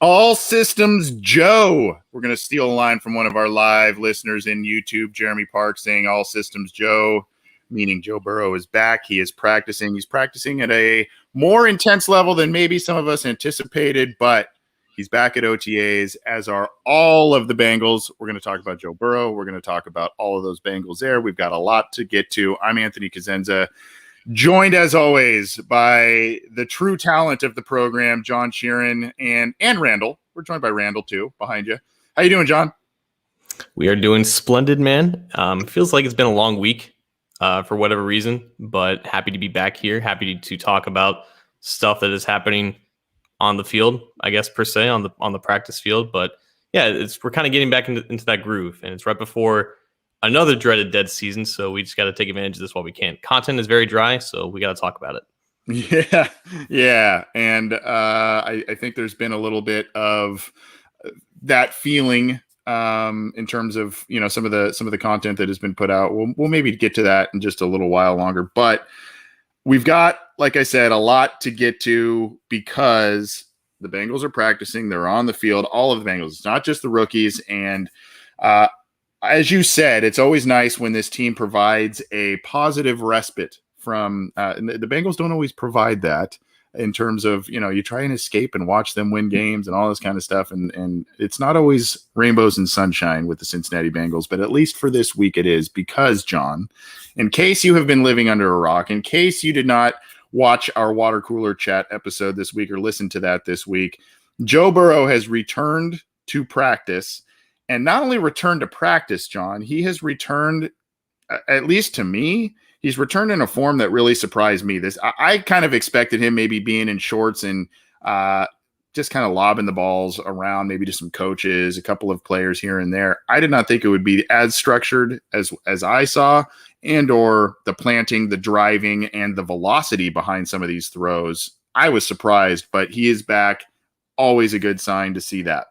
All systems Joe. We're going to steal a line from one of our live listeners in YouTube, Jeremy Park, saying all systems Joe, meaning Joe Burrow is back. He is practicing. He's practicing at a more intense level than maybe some of us anticipated, but he's back at OTAs, as are all of the Bengals. We're going to talk about Joe Burrow. We're going to talk about all of those Bengals there. We've got a lot to get to. I'm Anthony Cosenza, joined as always by the true talent of the program, John Sheeran and Randall. We're joined by Randall too, behind you. How you doing, John? We are doing splendid, man. Feels like it's been a long week for whatever reason, but happy to be back here. Happy to talk about stuff that is happening on the field, I guess, per se, on the practice field. But yeah, we're kind of getting back into that groove, and it's right before another dreaded dead season, so we just got to take advantage of this while we can. Content is very dry, so we got to talk about it. Yeah. And I think there's been a little bit of that feeling in terms of, you know, some of the content that has been put out. We'll maybe get to that in just a little while longer, but we've got, like I said, a lot to get to because the Bengals are practicing. They're on the field, all of the Bengals. It's not just the rookies. And as you said, it's always nice when this team provides a positive respite from the Bengals don't always provide that in terms of, you know, you try and escape and watch them win games and all this kind of stuff. And it's not always rainbows and sunshine with the Cincinnati Bengals, but at least for this week it is, because, John, in case you have been living under a rock, in case you did not watch our water cooler chat episode this week or listen to that this week, Joe Burrow has returned to practice. And not only returned to practice, John, he has returned, at least to me, he's returned in a form that really surprised me. I kind of expected him maybe being in shorts and just kind of lobbing the balls around, maybe to some coaches, a couple of players here and there. I did not think it would be as structured as I saw, and or the planting, the driving, and the velocity behind some of these throws. I was surprised, but he is back. Always a good sign to see that.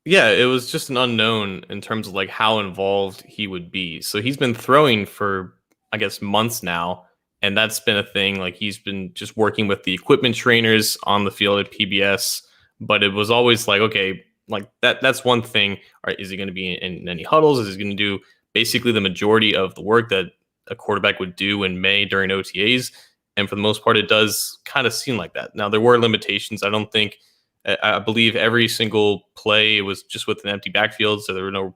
Yeah, it was just an unknown in terms of like how involved he would be. So he's been throwing for, I guess, months now, and that's been a thing. Like, he's been just working with the equipment trainers on the field at PBS, but it was always like, okay, like that's one thing. All right, is he going to be in any huddles? Is he going to do basically the majority of the work that a quarterback would do in May during OTAs? And for the most part, it does kind of seem like that. Now, there were limitations. I believe every single play was just with an empty backfield, so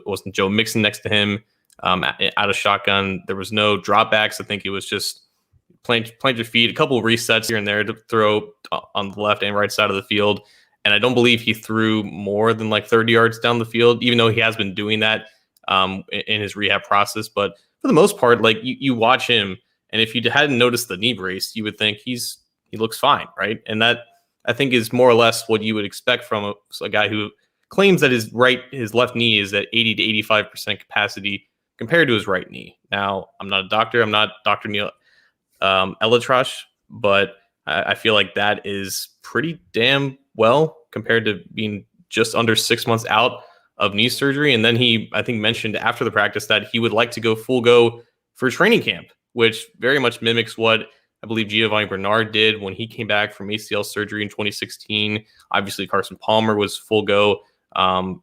wasn't Joe Mixon next to him out of shotgun. There was no dropbacks. I think it was just plant your feet, a couple of resets here and there to throw on the left and right side of the field. And I don't believe he threw more than like 30 yards down the field, even though he has been doing that in his rehab process. But for the most part, like you watch him, and if you hadn't noticed the knee brace, you would think he looks fine, right? And that, I think, is more or less what you would expect from a guy who claims that his left knee is at 80 to 85% capacity compared to his right knee. Now, I'm not a doctor. I'm not Dr. Neil Elatrash, but I feel like that is pretty damn well compared to being just under 6 months out of knee surgery. And then he, I think, mentioned after the practice that he would like to go full go for training camp, which very much mimics what I believe Giovanni Bernard did when he came back from ACL surgery in 2016. Obviously, Carson Palmer was full go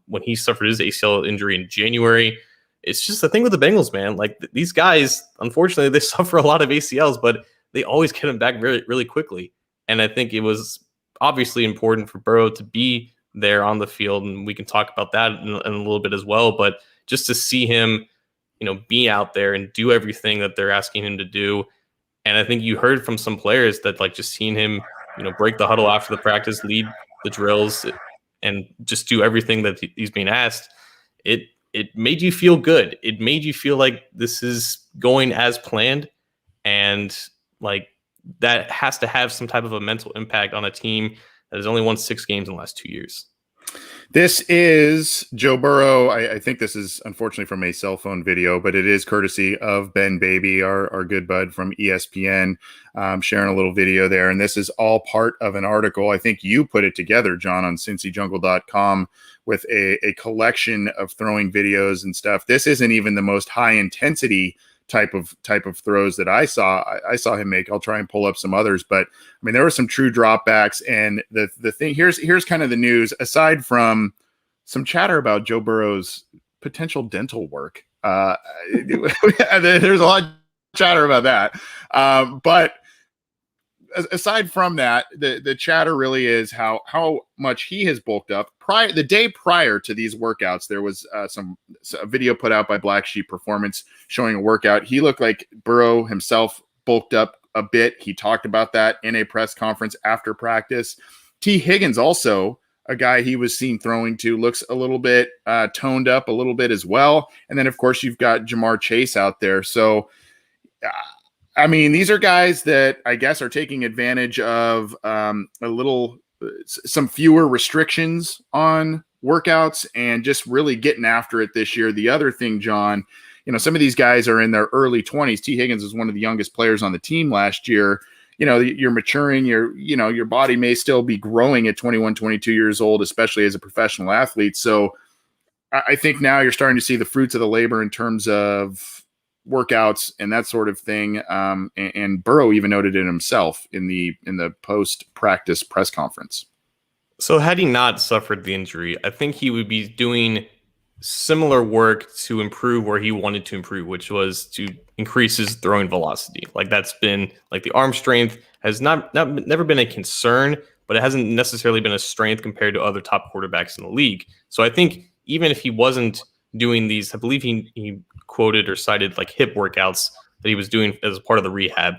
when he suffered his ACL injury in January. It's just the thing with the Bengals, man. Like, these guys, unfortunately, they suffer a lot of ACLs, but they always get them back really, really quickly. And I think it was obviously important for Burrow to be there on the field, and we can talk about that in a little bit as well. But just to see him, you know, be out there and do everything that they're asking him to do. And I think you heard from some players that, like, just seeing him, you know, break the huddle after the practice, lead the drills, and just do everything that he's being asked. It made you feel good. It made you feel like this is going as planned, and like that has to have some type of a mental impact on a team that has only won 6 games in the last 2 years. This is Joe Burrow. I think this is unfortunately from a cell phone video, but it is courtesy of Ben Baby, our good bud from ESPN, sharing a little video there. And this is all part of an article. I think you put it together, John, on CincyJungle.com with a collection of throwing videos and stuff. This isn't even the most high intensity type of throws that I saw him make. I'll try and pull up some others, but I mean, there were some true dropbacks. And the thing here's kind of the news, aside from some chatter about Joe Burrow's potential dental work. There's a lot of chatter about that. But aside from that, the chatter really is how much he has bulked up. The day prior to these workouts, there was a video put out by Black Sheep Performance showing a workout. He looked like Burrow himself bulked up a bit. He talked about that in a press conference after practice. T. Higgins, also a guy he was seen throwing to, looks a little bit toned up a little bit as well. And then, of course, you've got Jamar Chase out there. So, I mean, these are guys that I guess are taking advantage of some fewer restrictions on workouts and just really getting after it this year. The other thing, John, some of these guys are in their early 20s. T. Higgins is one of the youngest players on the team last year. You're maturing, your body may still be growing at 21, 22 years old, especially as a professional athlete. So I think now you're starting to see the fruits of the labor in terms of workouts and that sort of thing. And Burrow even noted it himself in the post-practice press conference. So had he not suffered the injury, I think he would be doing similar work to improve where he wanted to improve, which was to increase his throwing velocity. Like that's been like the arm strength has never been a concern, but it hasn't necessarily been a strength compared to other top quarterbacks in the league. So I think even if he wasn't doing these, I believe he quoted or cited like hip workouts that he was doing as part of the rehab,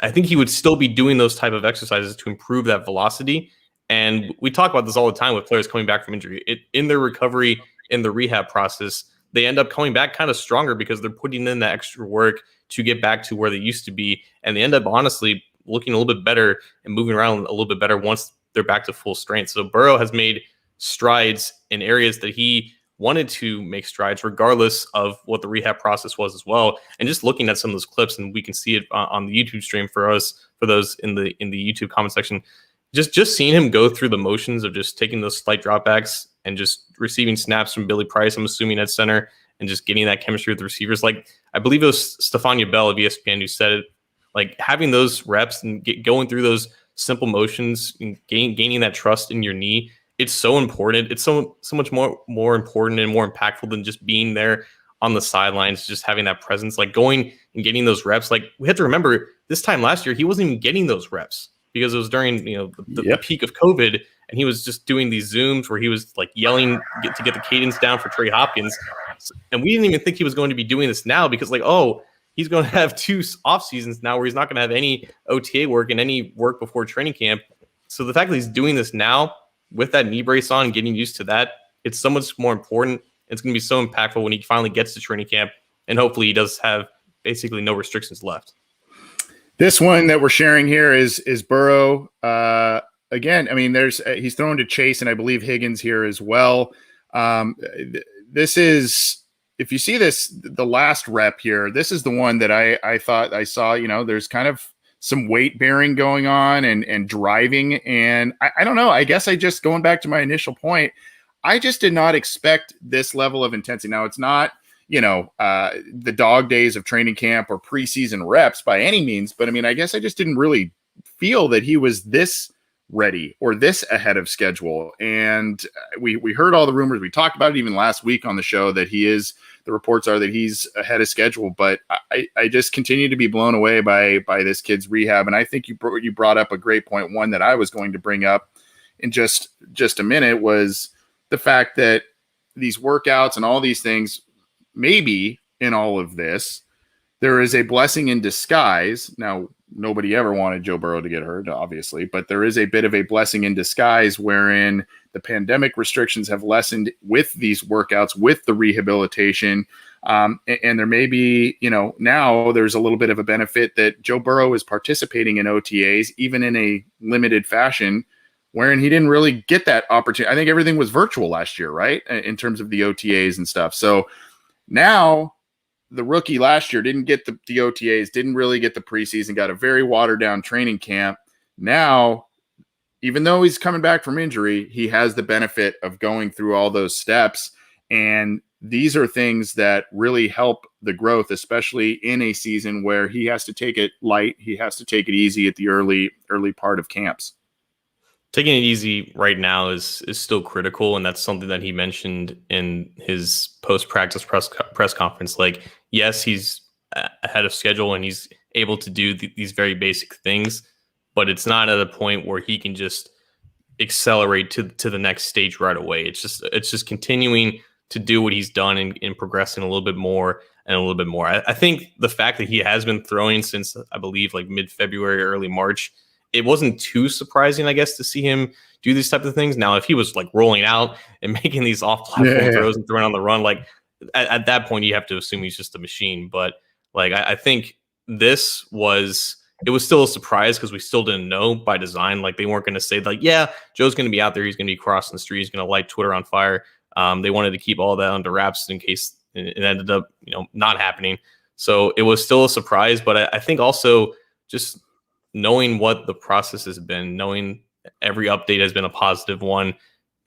I think he would still be doing those type of exercises to improve that velocity. And we talk about this all the time with players coming back from injury. In their recovery, in the rehab process, they end up coming back kind of stronger because they're putting in that extra work to get back to where they used to be. And they end up honestly looking a little bit better and moving around a little bit better once they're back to full strength. So Burrow has made strides in areas that he wanted to make strides regardless of what the rehab process was as well. And just looking at some of those clips, and we can see it on the YouTube stream for those in the YouTube comment section, just seeing him go through the motions of just taking those slight dropbacks and just receiving snaps from Billy Price, I'm assuming at center, and just getting that chemistry with the receivers. Like I believe it was Stefania Bell of ESPN who said it, like having those reps and going through those simple motions and gaining that trust in your knee. It's so important. It's so much more important and more impactful than just being there on the sidelines, just having that presence, like going and getting those reps. Like we have to remember this time last year, he wasn't even getting those reps because it was during the peak of COVID, and he was just doing these Zooms where he was like yelling to get the cadence down for Trey Hopkins. And we didn't even think he was going to be doing this now because he's going to have 2 off seasons now where he's not going to have any OTA work and any work before training camp. So the fact that he's doing this now with that knee brace on and getting used to that, it's so much more important. It's going to be so impactful when he finally gets to training camp, and hopefully he does have basically no restrictions left. This one that we're sharing here is Burrow. Again, I mean, he's thrown to Chase and I believe Higgins here as well. This is, if you see this, the last rep here, this is the one that I thought I saw, there's kind of some weight bearing going on and driving. And I don't know, I guess I just, going back to my initial point, I just did not expect this level of intensity. Now it's not, the dog days of training camp or preseason reps by any means, but I mean, I guess I just didn't really feel that he was this ready or this ahead of schedule. And we heard all the rumors. We talked about it even last week on the show that the reports are that he's ahead of schedule, but I just continue to be blown away by this kid's rehab. And I think you brought up a great point. One that I was going to bring up in just a minute was the fact that these workouts and all these things, maybe in all of this, there is a blessing in disguise. Now, nobody ever wanted Joe Burrow to get hurt, obviously, but there is a bit of a blessing in disguise wherein the pandemic restrictions have lessened with these workouts, with the rehabilitation. And there may be, now there's a little bit of a benefit that Joe Burrow is participating in OTAs, even in a limited fashion, wherein he didn't really get that opportunity. I think everything was virtual last year, right? In terms of the OTAs and stuff. So now, the rookie last year didn't get the OTAs, didn't really get the preseason, got a very watered down training camp. Now, even though he's coming back from injury, he has the benefit of going through all those steps. And these are things that really help the growth, especially in a season where he has to take it light. He has to take it easy at the early part of camps. Taking it easy right now is still critical, and that's something that he mentioned in his post-practice press conference. Like, yes, he's ahead of schedule and he's able to do these very basic things, but it's not at a point where he can just accelerate to the next stage right away. It's just continuing to do what he's done and progressing a little bit more and a little bit more. I think the fact that he has been throwing since, I believe, like mid-February, early March, it wasn't too surprising, I guess, to see him do these types of things. Now, if he was like rolling out and making these off-platform throws and throwing on the run, like at that point, you have to assume he's just a machine. But like, I think it was still a surprise because we still didn't know by design. Like, they weren't going to say like, yeah, Joe's going to be out there. He's going to be crossing the street. He's going to light Twitter on fire. They wanted to keep all that under wraps in case it ended up, not happening. So it was still a surprise. But I think also just knowing what the process has been, knowing every update has been a positive one,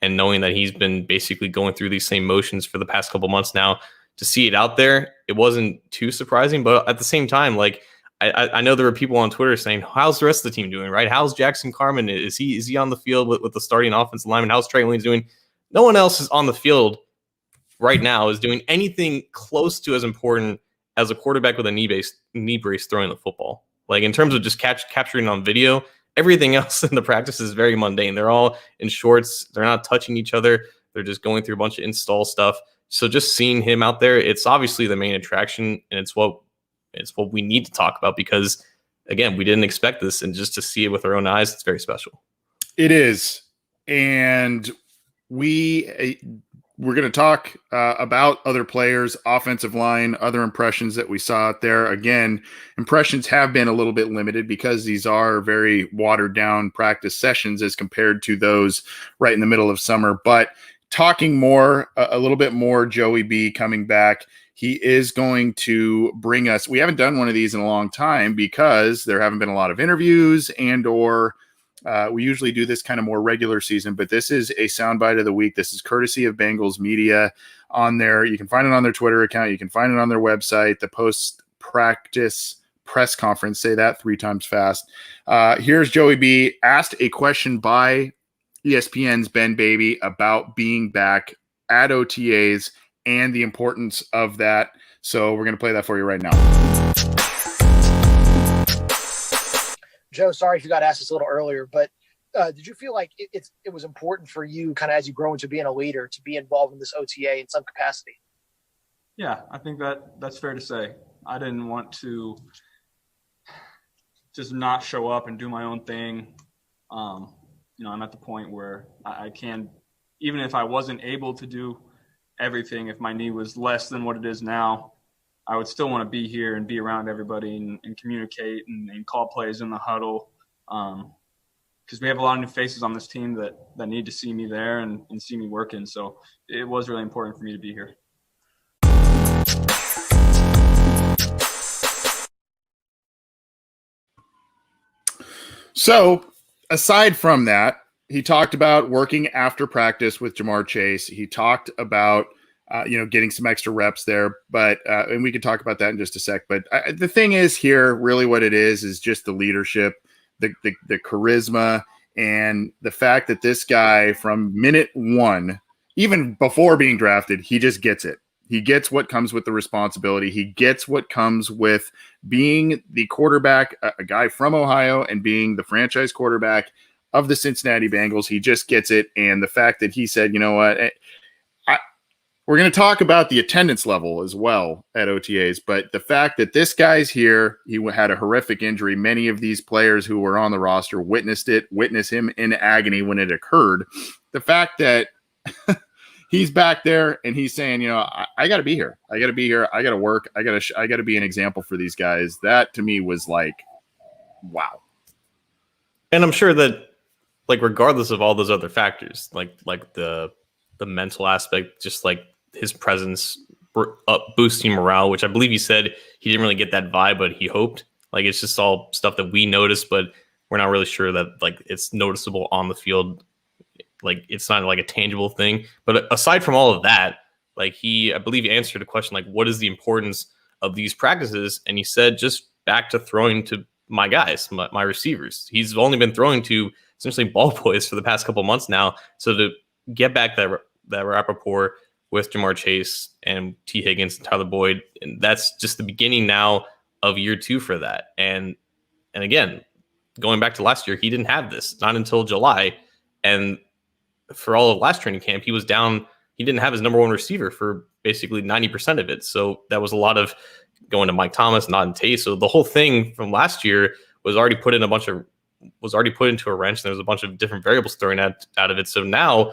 and knowing that he's been basically going through these same motions for the past couple months now, to see it out there, it wasn't too surprising. But at the same time, like, I know there were people on Twitter saying, how's the rest of the team doing, right? How's Jackson Carman? Is he on the field with the starting offensive lineman? How's Trey Williams doing? No one else is on the field right now is doing anything close to as important as a quarterback with a knee brace throwing the football. Like, in terms of just capturing on video, everything else in the practice is very mundane. They're all in shorts. They're not touching each other. They're just going through a bunch of install stuff. So just seeing him out there, it's obviously the main attraction, and it's what we need to talk about because, again, we didn't expect this, and just to see it with our own eyes, it's very special. It is. And we're going to talk about other players, offensive line, other impressions that we saw out there. Again, impressions have been a little bit limited because these are very watered down practice sessions as compared to those right in the middle of summer. But talking more, a little bit more, Joey B coming back. He is going to bring us, we haven't done one of these in a long time because there haven't been a lot of interviews or we usually do this kind of more regular season, but this is a soundbite of the week. This is courtesy of Bengals Media on there. You can find it on their Twitter account. You can find it on their website, the post-practice press conference. Say that 3 times fast. Here's Joey B asked a question by ESPN's Ben Baby about being back at OTAs and the importance of that. So we're going to play that for you right now. Joe, sorry if you got asked this a little earlier, but did you feel like it was important for you kind of as you grow into being a leader to be involved in this OTA in some capacity? Yeah, I think that's fair to say. I didn't want to just not show up and do my own thing. I'm at the point where I can, even if I wasn't able to do everything, if my knee was less than what it is now, I would still want to be here and be around everybody and communicate and call plays in the huddle. Because we have a lot of new faces on this team that need to see me there and see me working. So it was really important for me to be here. So aside from that, he talked about working after practice with Jamar Chase. He talked about getting some extra reps there, but and we could talk about that in just a sec. But the thing is here, really what it is just the leadership, the charisma, and the fact that this guy from minute one, even before being drafted, he just gets it. He gets what comes with the responsibility. He gets what comes with being the quarterback, a guy from Ohio, and being the franchise quarterback of the Cincinnati Bengals. He just gets it. And the fact that he said, you know what, we're going to talk about the attendance level as well at OTAs, but the fact that this guy's here, he had a horrific injury. Many of these players who were on the roster witnessed him in agony when it occurred. The fact that he's back there and he's saying, I got to be here. I got to be here. I got to work. I got to be an example for these guys. That to me was like, wow. And I'm sure that, like, regardless of all those other factors, like the mental aspect, just like his presence boosting morale, which I believe he said he didn't really get that vibe, but he hoped. Like, it's just all stuff that we noticed, but we're not really sure that like it's noticeable on the field. Like, it's not like a tangible thing. But aside from all of that, like I believe he answered a question like, what is the importance of these practices. And he said, just back to throwing to my guys, my receivers. He's only been throwing to essentially ball boys for the past couple months now. So to get back that rapport with Jamar Chase and T. Higgins and Tyler Boyd, and that's just the beginning now of year 2 for that. And again, going back to last year, he didn't have this, not until July. And for all of last training camp, he was down. He didn't have his number 1 receiver for basically 90% of it. So that was a lot of going to Mike Thomas, not in Tay. So the whole thing from last year was already put into a wrench. And there was a bunch of different variables thrown out of it. So now,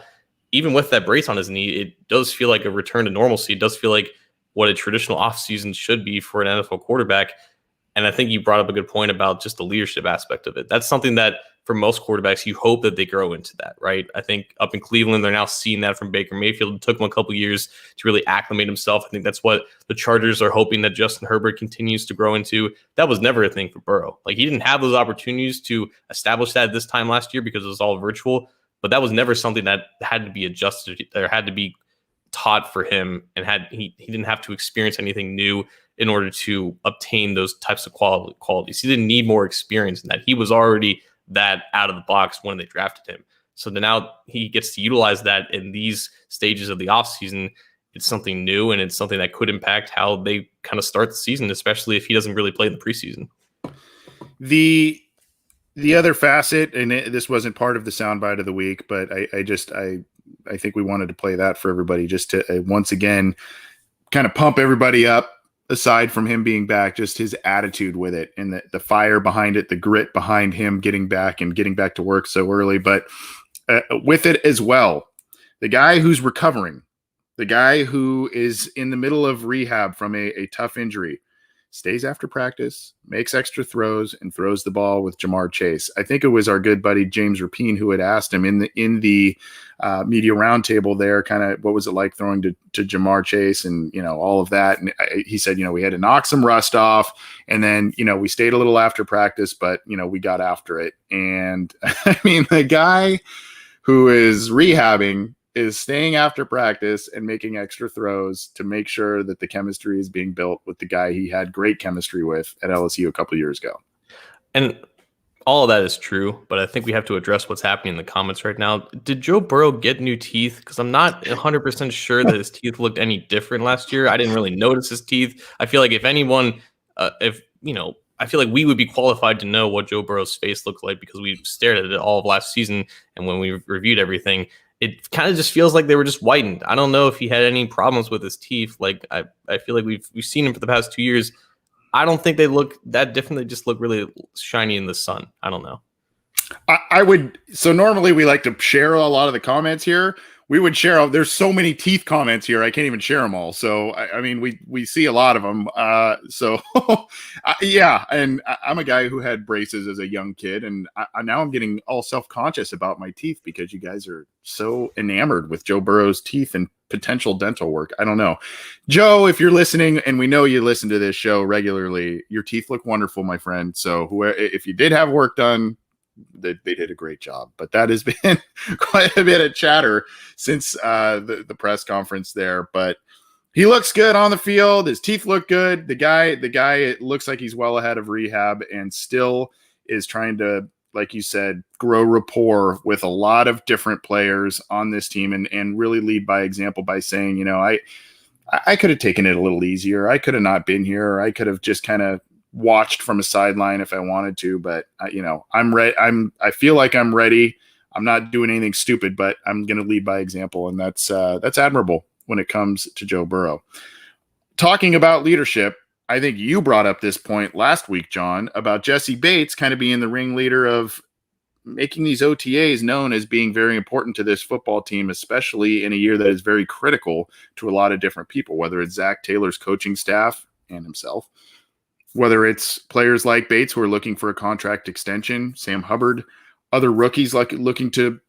even with that brace on his knee, it does feel like a return to normalcy. It does feel like what a traditional offseason should be for an NFL quarterback. And I think you brought up a good point about just the leadership aspect of it. That's something that for most quarterbacks, you hope that they grow into that, right? I think up in Cleveland, they're now seeing that from Baker Mayfield. It took him a couple years to really acclimate himself. I think that's what the Chargers are hoping that Justin Herbert continues to grow into. That was never a thing for Burrow. Like, he didn't have those opportunities to establish that this time last year because it was all virtual, but that was never something that had to be adjusted or had to be taught for him, and he didn't have to experience anything new in order to obtain those types of qualities. He didn't need more experience in that. He was already that out of the box when they drafted him. So then now he gets to utilize that in these stages of the offseason. It's something new, and it's something that could impact how they kind of start the season, especially if he doesn't really play in the preseason. The other facet, and this wasn't part of the soundbite of the week, but I think we wanted to play that for everybody just to once again kind of pump everybody up. Aside from him being back, just his attitude with it and the fire behind it, the grit behind him getting back to work so early. But with it as well, the guy who's recovering, the guy who is in the middle of rehab from a tough injury, stays after practice, makes extra throws, and throws the ball with Jamar Chase. I think it was our good buddy James Rapine who had asked him in the media roundtable there, kind of what was it like throwing to Jamar Chase and, all of that. And he said, we had to knock some rust off, and then, we stayed a little after practice, but, we got after it. And I mean, the guy who is rehabbing is staying after practice and making extra throws to make sure that the chemistry is being built with the guy he had great chemistry with at LSU a couple of years ago. And all of that is true, but I think we have to address what's happening in the comments right now. Did Joe Burrow get new teeth? Because I'm not 100% sure that his teeth looked any different last year. I didn't really notice his teeth. I feel like if anyone, I feel like we would be qualified to know what Joe Burrow's face looked like because we stared at it all of last season, and when we reviewed everything, it kind of just feels like they were just whitened. I don't know if he had any problems with his teeth. Like I feel like we've seen him for the past 2 years. I don't think they look that different. They just look really shiny in the sun. I don't know. I would. So normally we like to share a lot of the comments here. We would share. There's so many teeth comments here. I can't even share them all. So, I mean, we see a lot of them. Yeah. And I'm a guy who had braces as a young kid. And now I'm getting all self-conscious about my teeth because you guys are so enamored with Joe Burrow's teeth and potential dental work. I don't know. Joe, if you're listening, and we know you listen to this show regularly, your teeth look wonderful, my friend. So if you did have work done, they did a great job. But that has been quite a bit of chatter since the press conference there. But he looks good on the field. His teeth look good. The guy, it looks like he's well ahead of rehab and still is trying to, like you said, grow rapport with a lot of different players on this team and really lead by example by saying, I could have taken it a little easier. I could have not been here. I could have just kind of watched from a sideline if I wanted to, but I'm ready. I feel like I'm ready. I'm not doing anything stupid, but I'm going to lead by example. And that's admirable when it comes to Joe Burrow. Talking about leadership, I think you brought up this point last week, John, about Jesse Bates kind of being the ringleader of making these OTAs known as being very important to this football team, especially in a year that is very critical to a lot of different people, whether it's Zach Taylor's coaching staff and himself, whether it's players like Bates who are looking for a contract extension, Sam Hubbard, other rookies looking to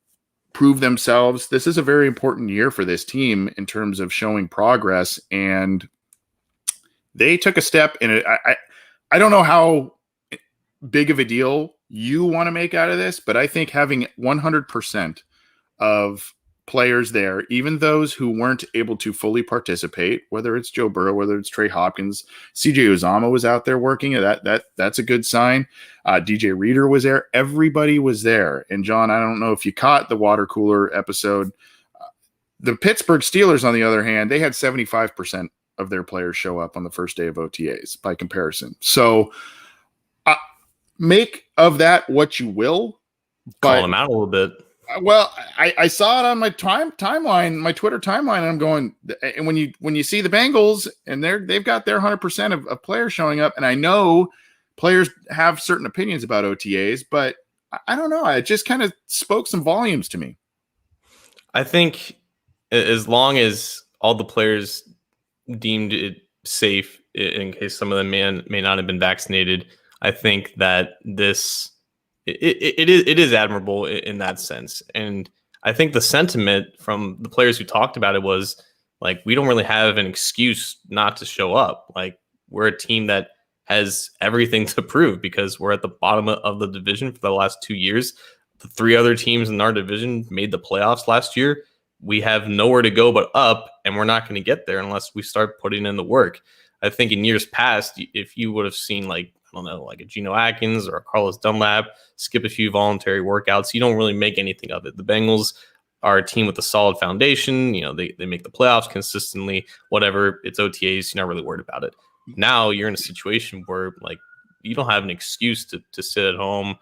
prove themselves. This is a very important year for this team in terms of showing progress, and they took a step in it. I don't know how big of a deal you want to make out of this, but I think having 100% of players there, even those who weren't able to fully participate, whether it's Joe Burrow, whether it's Trey Hopkins, CJ Uzama was out there working. That's a good sign. DJ Reader was there. Everybody was there. And John, I don't know if you caught the water cooler episode. The Pittsburgh Steelers, on the other hand, they had 75% of their players show up on the first day of OTAs by comparison. So make of that what you will. Call them out a little bit. Well, I saw it on my timeline, my Twitter timeline, and I'm going. And when you see the Bengals and they've got their 100% of players showing up, and I know players have certain opinions about OTAs, but I don't know. It just kind of spoke some volumes to me. I think as long as all the players deemed it safe, in case some of them may not have been vaccinated, I think that this. It is admirable in that sense. And I think the sentiment from the players who talked about it was like, we don't really have an excuse not to show up. Like, we're a team that has everything to prove because we're at the bottom of the division for the last 2 years. The 3 other teams in our division made the playoffs last year. We have nowhere to go but up, and we're not going to get there unless we start putting in the work. I think in years past, if you would have seen like a Geno Atkins or a Carlos Dunlap skip a few voluntary workouts, you don't really make anything of it. The Bengals are a team with a solid foundation. They make the playoffs consistently, whatever. It's OTAs. You're not really worried about it. Now you're in a situation where like you don't have an excuse to sit at home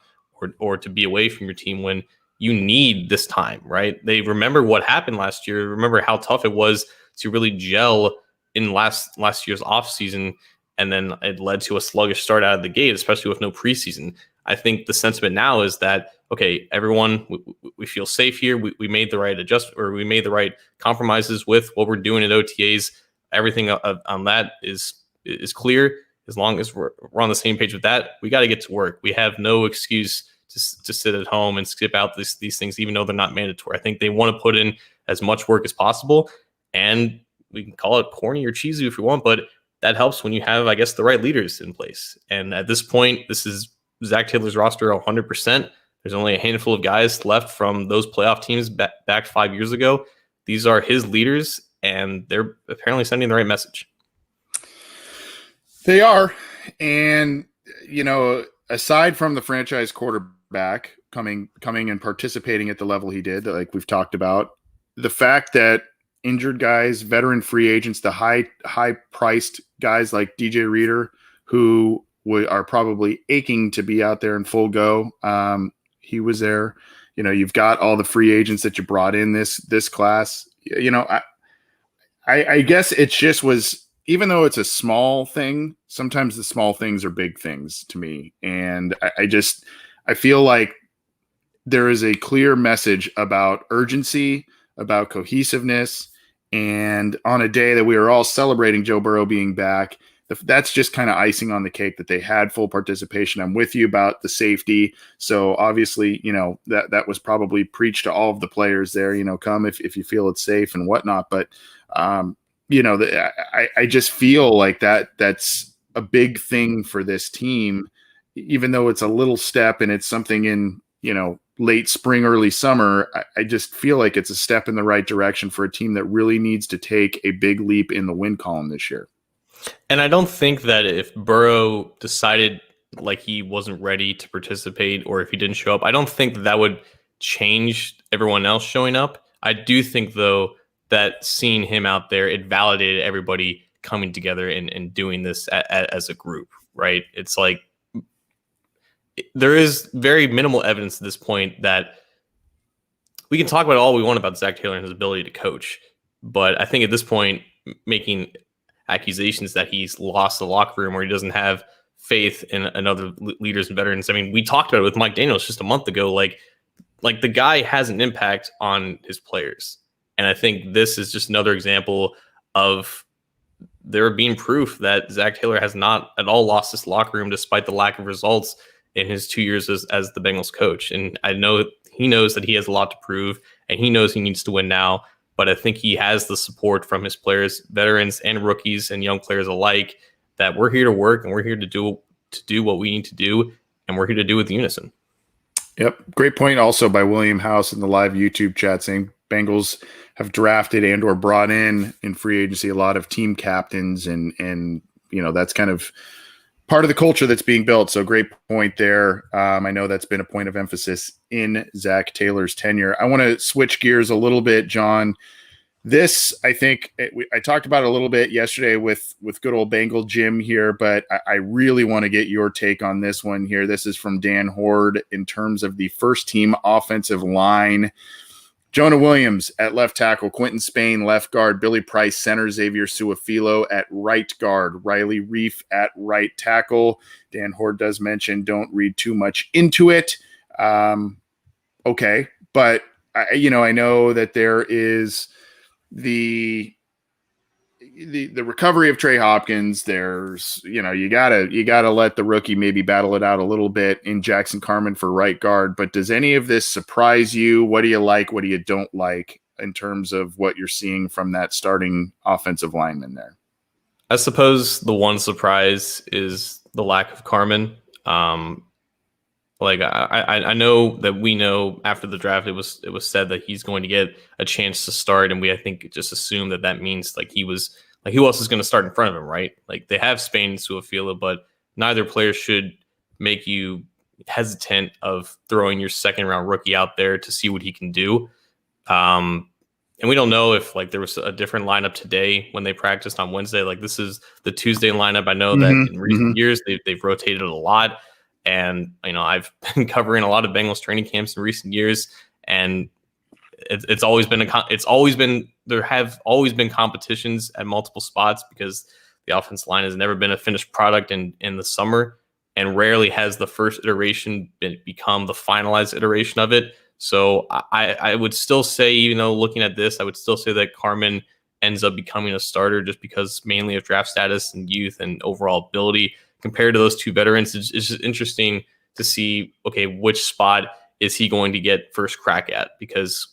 or to be away from your team when you need this time, right? They remember what happened last year. Remember how tough it was to really gel in last year's offseason. And then it led to a sluggish start out of the gate, especially with no preseason. I think the sentiment now is that, okay, everyone, we feel safe here. We made the right we made the right compromises with what we're doing at OTAs. Everything on that is clear. As long as we're on the same page with that, we got to get to work. We have no excuse to sit at home and skip out these things, even though they're not mandatory. I think they want to put in as much work as possible. And we can call it corny or cheesy if we want, but that helps when you have, I guess, the right leaders in place. And at this point, this is Zach Taylor's roster 100%. There's only a handful of guys left from those playoff teams back 5 years ago. These are his leaders, and they're apparently sending the right message. They are. And, aside from the franchise quarterback coming and participating at the level he did, like we've talked about, the fact that injured guys, veteran free agents, the high-priced guys like DJ Reader, who are probably aching to be out there in full go. He was there. You've got all the free agents that you brought in this class. I guess it just was, even though it's a small thing, sometimes the small things are big things to me. And I feel like there is a clear message about urgency, about cohesiveness. And on a day that we were all celebrating Joe Burrow being back, that's just kind of icing on the cake that they had full participation. I'm with you about the safety. So obviously, that was probably preached to all of the players there, come if you feel it's safe and whatnot. But, I just feel like that's a big thing for this team, even though it's a little step and it's something in, late spring, early summer. I just feel like it's a step in the right direction for a team that really needs to take a big leap in the win column this year. And I don't think that if Burrow decided like he wasn't ready to participate or if he didn't show up, I don't think that would change everyone else showing up. I do think, though, that seeing him out there, it validated everybody coming together and doing this as a group, right? It's like there is very minimal evidence at this point that we can talk about all we want about Zach Taylor and his ability to coach. But I think at this point, making accusations that he's lost the locker room or he doesn't have faith in other leaders and veterans. I mean, we talked about it with Mike Daniels just a month ago. Like the guy has an impact on his players. And I think this is just another example of there being proof that Zach Taylor has not at all lost this locker room despite the lack of results in his 2 years as the Bengals coach. And I know he knows that he has a lot to prove and he knows he needs to win now. But I think he has the support from his players, veterans and rookies and young players alike, that we're here to work and we're here to do what we need to do. And we're here to do with unison. Yep. Great point also by William House in the live YouTube chat saying Bengals have drafted and or brought in free agency a lot of team captains, and that's kind of part of the culture that's being built. So great point there. I know that's been a point of emphasis in Zach Taylor's tenure. I want to switch gears a little bit, John. This, I think, I talked about it a little bit yesterday with good old Bengal Jim here, but I really want to get your take on this one here. This is from Dan Horde in terms of the first team offensive line. Jonah Williams at left tackle, Quentin Spain left guard, Billy Price center, Xavier Su'a-Filo at right guard, Riley Reif at right tackle. Dan Horde does mention don't read too much into it. Okay, but I know that there is the recovery of Trey Hopkins. There's, you gotta let the rookie maybe battle it out a little bit in Jackson Carman for right guard. But does any of this surprise you? What do you like? What do you don't like in terms of what you're seeing from that starting offensive lineman there? I suppose the one surprise is the lack of Carman. I know that we know after the draft it was said that he's going to get a chance to start, and I think just assumed that means who else is going to start in front of him, right? Like, they have Spain and Su'a-Filo, but neither player should make you hesitant of throwing your second round rookie out there to see what he can do. And we don't know if there was a different lineup today when they practiced on Wednesday. This is the Tuesday lineup. I know that in recent years they've rotated a lot. And, I've been covering a lot of Bengals training camps in recent years, and there have always been competitions at multiple spots because the offensive line has never been a finished product in the summer, and rarely has the first iteration become the finalized iteration of it. So I would still say, even though looking at this, I would still say that Carman ends up becoming a starter just because mainly of draft status and youth and overall ability. Compared to those two veterans, it's just interesting to see, okay, which spot is he going to get first crack at? Because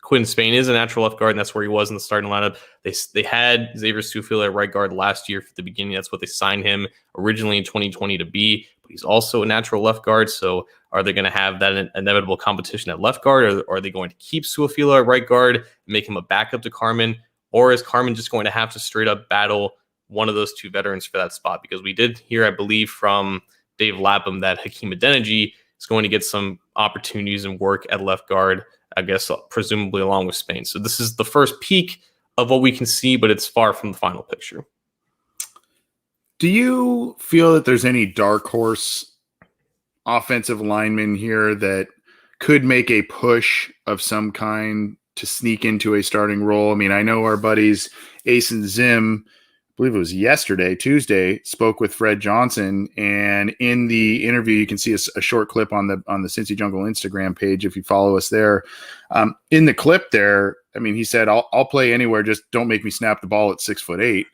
Quentin Spain is a natural left guard, and that's where he was in the starting lineup. They had Xavier Su'a-Filo at right guard last year for the beginning. That's what they signed him originally in 2020 to be, but he's also a natural left guard. So are they going to have that inevitable competition at left guard, or are they going to keep Su'a-Filo at right guard and make him a backup to Carman? Or is Carman just going to have to straight up battle one of those two veterans for that spot? Because we did hear, I believe, from Dave Lapham that Hakeem Adeniji is going to get some opportunities and work at left guard, I guess, presumably along with Spain. So this is the first peek of what we can see, but it's far from the final picture. Do you feel that there's any dark horse offensive lineman here that could make a push of some kind to sneak into a starting role? I mean, I know our buddies Ace and Zim, I believe it was Tuesday, spoke with Fred Johnson, and in the interview, you can see a short clip on the Cincy Jungle Instagram page if you follow us there. In the clip there, I mean, he said, "I'll play anywhere, just don't make me snap the ball at 6'8",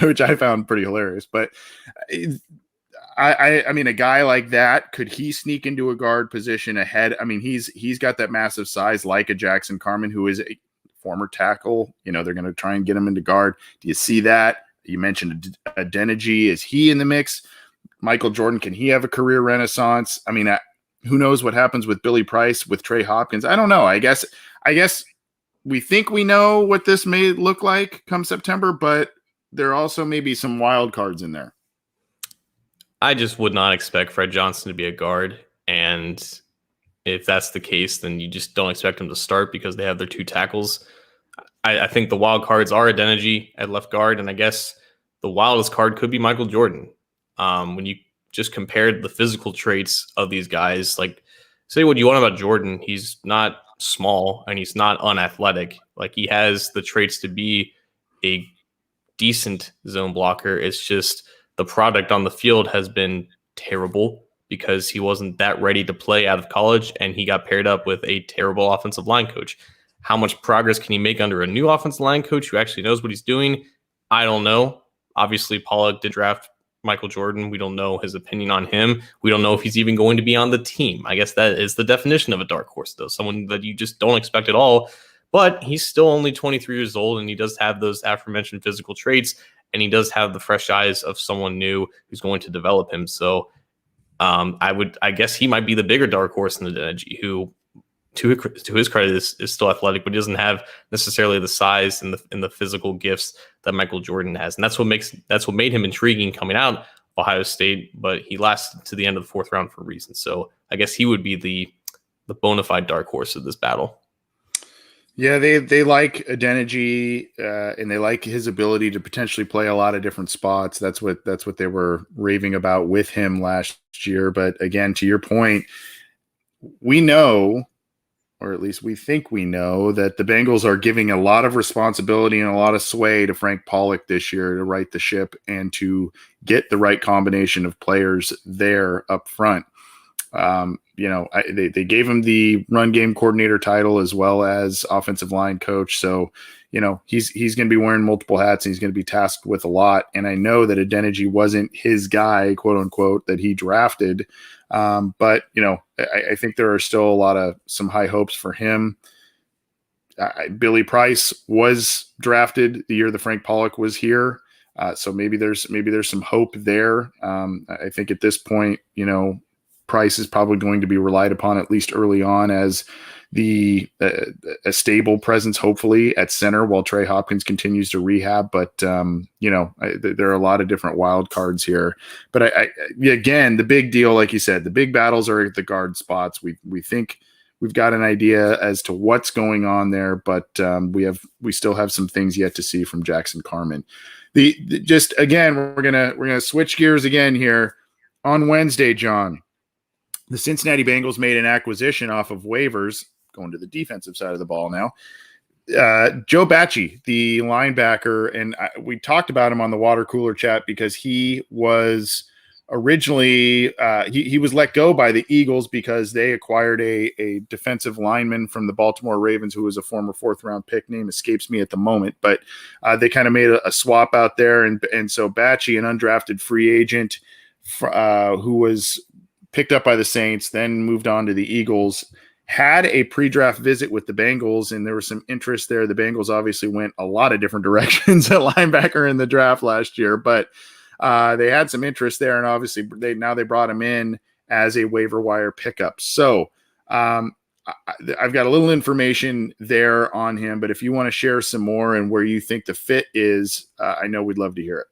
which I found pretty hilarious. But I mean, a guy like that, could he sneak into a guard position ahead? I mean, he's got that massive size like a Jackson Carman, who is a former tackle. They're going to try and get him into guard. Do you see that? You mentioned Adeniji. Is he in the mix? Michael Jordan, can he have a career renaissance? I mean, who knows what happens with Billy Price, with Trey Hopkins? I don't know. I guess we think we know what this may look like come September, but there also may be some wild cards in there. I just would not expect Fred Johnson to be a guard, and if that's the case, then you just don't expect him to start because they have their two tackles. I think the wild cards are Adeniji at left guard, and I guess the wildest card could be Michael Jordan. When you just compared the physical traits of these guys, say what you want about Jordan, he's not small and he's not unathletic. He has the traits to be a decent zone blocker. It's just the product on the field has been terrible because he wasn't that ready to play out of college, and he got paired up with a terrible offensive line coach. How much progress can he make under a new offensive line coach who actually knows what he's doing? I don't know. Obviously, Pollock did draft Michael Jordan. We don't know his opinion on him. We don't know if he's even going to be on the team. I guess that is the definition of a dark horse, though. Someone that you just don't expect at all. But he's still only 23 years old, and he does have those aforementioned physical traits, and he does have the fresh eyes of someone new who's going to develop him. So I guess he might be the bigger dark horse than Adeniji, who to his credit, is still athletic, but he doesn't have necessarily the size and the physical gifts that Michael Jordan has, and that's what made him intriguing coming out of Ohio State. But he lasted to the end of the fourth round for a reason. So I guess he would be the bona fide dark horse of this battle. Yeah, they like Adeniji, and they like his ability to potentially play a lot of different spots. That's what they were raving about with him last year. But again, to your point, we know, or at least we think we know, that the Bengals are giving a lot of responsibility and a lot of sway to Frank Pollock this year to right the ship and to get the right combination of players there up front. They gave him the run game coordinator title as well as offensive line coach. So, he's going to be wearing multiple hats and he's going to be tasked with a lot. And I know that Adeniji wasn't his guy, quote unquote, that he drafted. But I think there are still some high hopes for him. Billy Price was drafted the year that Frank Pollock was here. So maybe there's some hope there. I think at this point, Price is probably going to be relied upon at least early on as a stable presence, hopefully at center while Trey Hopkins continues to rehab. But, there are a lot of different wild cards here, but again, the big deal, like you said, the big battles are at the guard spots. We think we've got an idea as to what's going on there, but we still have some things yet to see from Jackson Carman. We're going to switch gears again here on Wednesday, John. The Cincinnati Bengals made an acquisition off of waivers, going to the defensive side of the ball now. Joe Bachie, the linebacker, and we talked about him on the water cooler chat because he was originally he was let go by the Eagles because they acquired a defensive lineman from the Baltimore Ravens who was a former fourth-round pick. Name escapes me at the moment, but they kind of made a swap out there, and so Bachie, an undrafted free agent who was picked up by the Saints, then moved on to the Eagles, had a pre-draft visit with the Bengals, and there was some interest there. The Bengals obviously went a lot of different directions at linebacker in the draft last year, but they had some interest there, and obviously they brought him in as a waiver wire pickup. So I've got a little information there on him, but if you want to share some more and where you think the fit is, I know we'd love to hear it.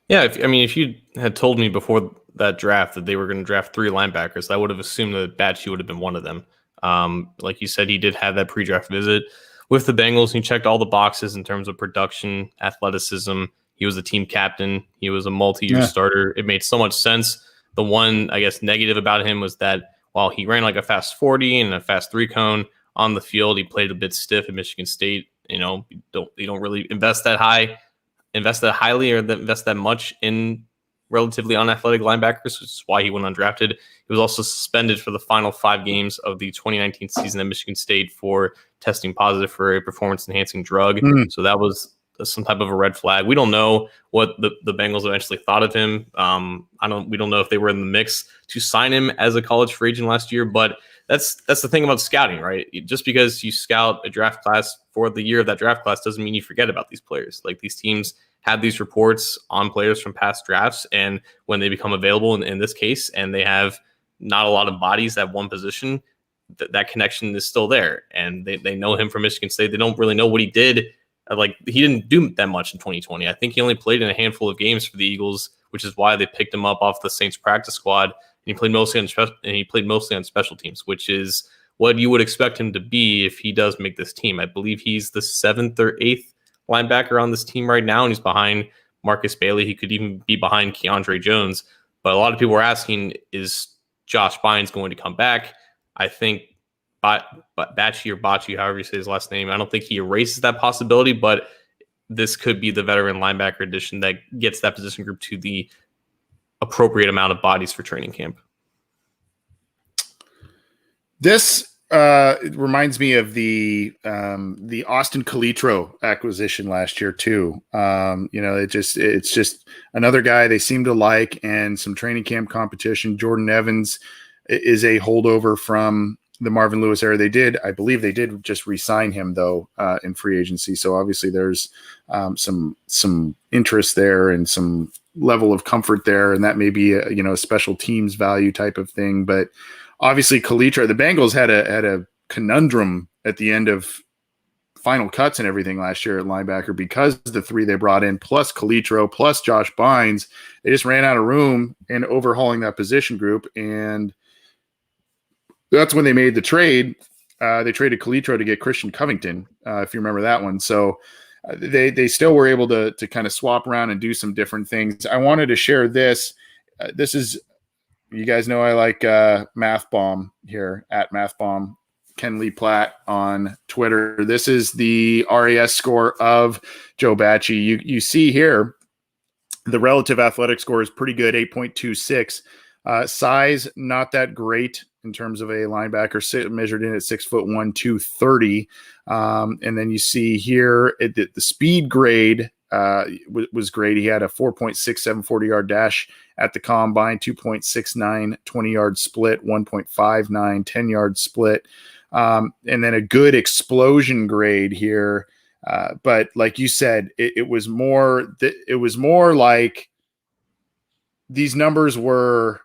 Yeah, if you had told me before that draft that they were going to draft 3 linebackers, I would have assumed that Bachie would have been one of them. Like you said, he did have that pre-draft visit with the Bengals. He checked all the boxes in terms of production, athleticism. He was a team captain. He was a multi-year starter. It made so much sense. The one, I guess, negative about him was that while he ran like a fast 40 and a fast 3-cone on the field, he played a bit stiff at Michigan State. You don't really invest that highly or invest that much in relatively unathletic linebackers, which is why he went undrafted. He was also suspended for the final 5 games of the 2019 season at Michigan State for testing positive for a performance-enhancing drug. So that was some type of a red flag. We don't know what the Bengals eventually thought of him. We don't know if they were in the mix to sign him as a college free agent last year, but that's the thing about scouting, right? Just because you scout a draft class for the year of that draft class doesn't mean you forget about these players. Like, these teams have these reports on players from past drafts, and when they become available in this case, and they have not a lot of bodies at one position, that connection is still there. And they know him from Michigan State. They don't really know what he did. He didn't do that much in 2020. I think he only played in a handful of games for the Eagles, which is why they picked him up off the Saints practice squad. And he played mostly on special teams, which is what you would expect him to be if he does make this team. I believe he's the 7th or 8th linebacker on this team right now, and he's behind Marcus Bailey. He could even be behind Keandre Jones. But a lot of people are asking, is Josh Bynes going to come back? I think Bachie, however you say his last name, I don't think he erases that possibility, but this could be the veteran linebacker addition that gets that position group to the appropriate amount of bodies for training camp. This it reminds me of the Austin Calitro acquisition last year too. It's just another guy they seem to like, and some training camp competition. Jordan Evans is a holdover from the Marvin Lewis era. I believe they did just re-sign him though in free agency. So obviously there's some interest there and some level of comfort there, and that may be a special teams value type of thing. But obviously Calitro, the Bengals had a conundrum at the end of final cuts and everything last year at linebacker because the three they brought in, plus Calitro, plus Josh Bynes, they just ran out of room in overhauling that position group. And that's when they made the trade. They traded Calitro to get Christian Covington, if you remember that one. So they still were able to kind of swap around and do some different things. I wanted to share this. This is, you guys know I like Math Bomb here, at Math Bomb, Ken Lee Platt on Twitter. This is the RAS score of Joe Bachie. You see here, the relative athletic score is pretty good, 8.26. Size, not that great in terms of a linebacker, measured in at 6'1", 230. And then you see here the speed grade was great. He had a 4.67 40-yard dash at the combine, 2.69 20-yard split, 1.59 10-yard split. And then a good explosion grade here. But like you said, it was more like these numbers were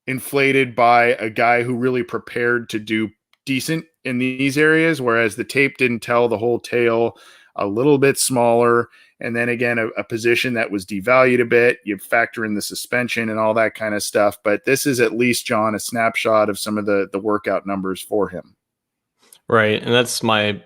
inflated by a guy who really prepared to do decent in these areas, whereas the tape didn't tell the whole tale. A little bit smaller, and then again a position that was devalued a bit. You factor in the suspension and all that kind of stuff, but this is at least, John, a snapshot of some of the workout numbers for him. Right, and that's my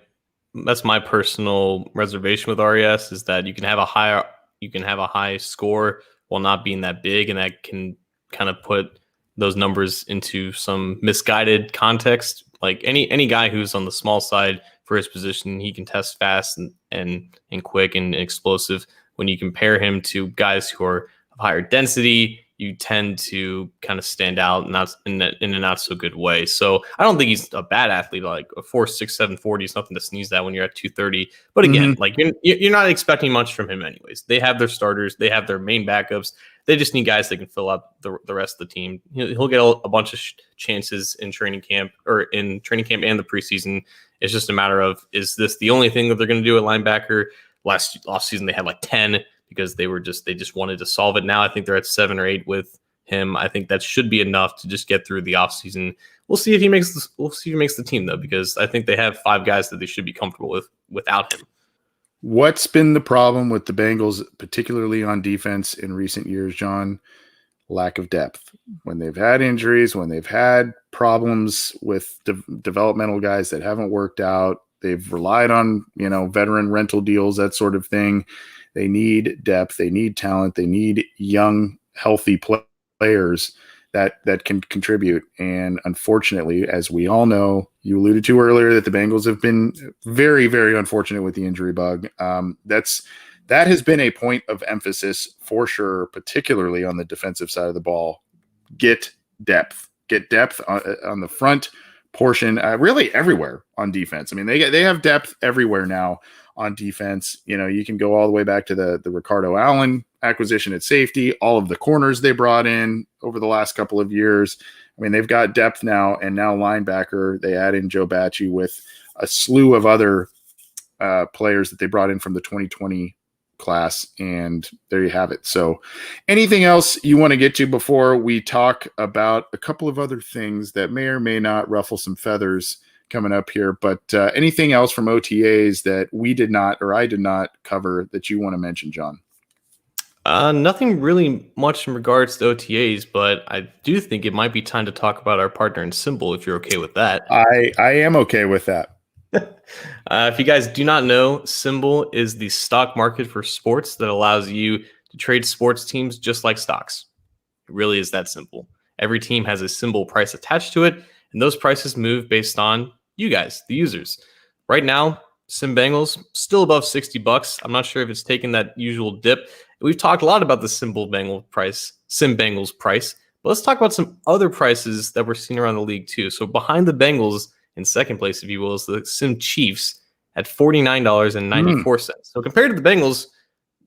personal reservation with RES, is that you can have a high score while not being that big, and that can kind of put those numbers into some misguided context. Like any guy who's on the small side for his position, he can test fast and quick and explosive. When you compare him to guys who are of higher density, you tend to kind of stand out, not in a not so good way. So I don't think he's a bad athlete. Like a 4.67 40 is nothing to sneeze at when you're at 230. But again, like you're not expecting much from him anyways. They have their starters, they have their main backups. They just need guys that can fill up the rest of the team. He'll get a bunch of chances in training camp and the preseason. It's just a matter of, is this the only thing that they're going to do at linebacker? Last offseason, they had like 10 because they just wanted to solve it. Now I think they're at 7 or 8 with him. I think that should be enough to just get through the offseason. We'll see if he makes the team, though, because I think they have 5 guys that they should be comfortable with without him. What's been the problem with the Bengals, particularly on defense in recent years, John? Lack of depth. When they've had injuries, when they've had problems with developmental guys that haven't worked out, they've relied on, veteran rental deals, that sort of thing. They need depth. They need talent. They need young, healthy players that can contribute. And unfortunately, as we all know, you alluded to earlier that the Bengals have been very, very unfortunate with the injury bug. That has been a point of emphasis for sure, particularly on the defensive side of the ball. Get depth on the front portion, really everywhere on defense. I mean, they have depth everywhere now on defense. You can go all the way back to the Ricardo Allen acquisition at safety, all of the corners they brought in over the last couple of years. I mean, they've got depth now, and now linebacker, they add in Joe Bachie with a slew of other players that they brought in from the 2020 class, and there you have it. So anything else you want to get to before we talk about a couple of other things that may or may not ruffle some feathers coming up here, but anything else from OTAs that we did not, or I did not cover that you want to mention, John? Nothing really much in regards to OTAs, but I do think it might be time to talk about our partner in Symbol, if you're okay with that. I am okay with that. If you guys do not know, Symbol is the stock market for sports that allows you to trade sports teams just like stocks. It really is that simple. Every team has a Symbol price attached to it, and those prices move based on you guys, the users. Right now, Sim Bengals still above $60. I'm not sure if it's taken that usual dip. We've talked a lot about the Sim Bengals price, but let's talk about some other prices that we're seeing around the league too. So behind the Bengals, in second place, if you will, is the Sim Chiefs at $49.94. So compared to the Bengals,